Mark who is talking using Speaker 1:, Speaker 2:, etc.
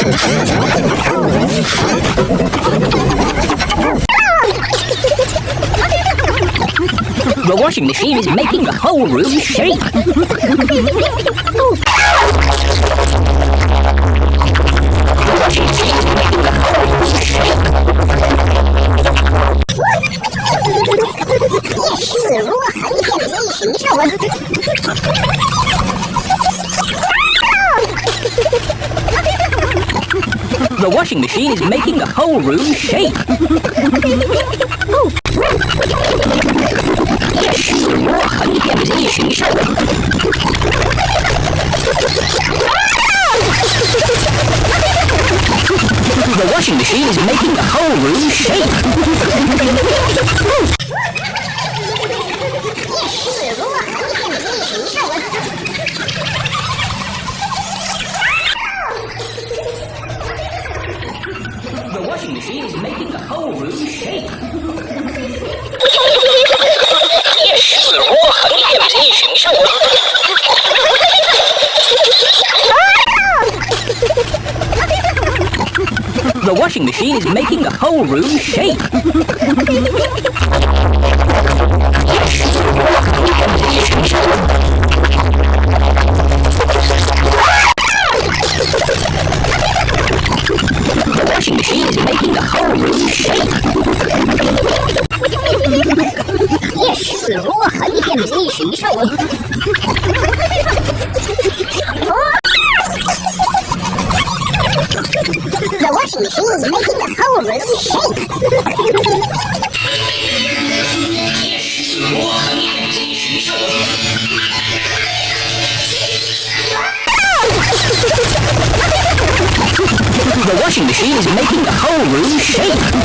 Speaker 1: The washing machine is making the whole room shake. The washing machine is making the whole room shake. The washing machine is making the whole room shake. The washing machine is making the whole room shake. The washing machine is making the whole room shake. The washing machine is making the whole room shake.
Speaker 2: The washing machine is making the whole room shake.
Speaker 1: The washing machine is making the whole room shake.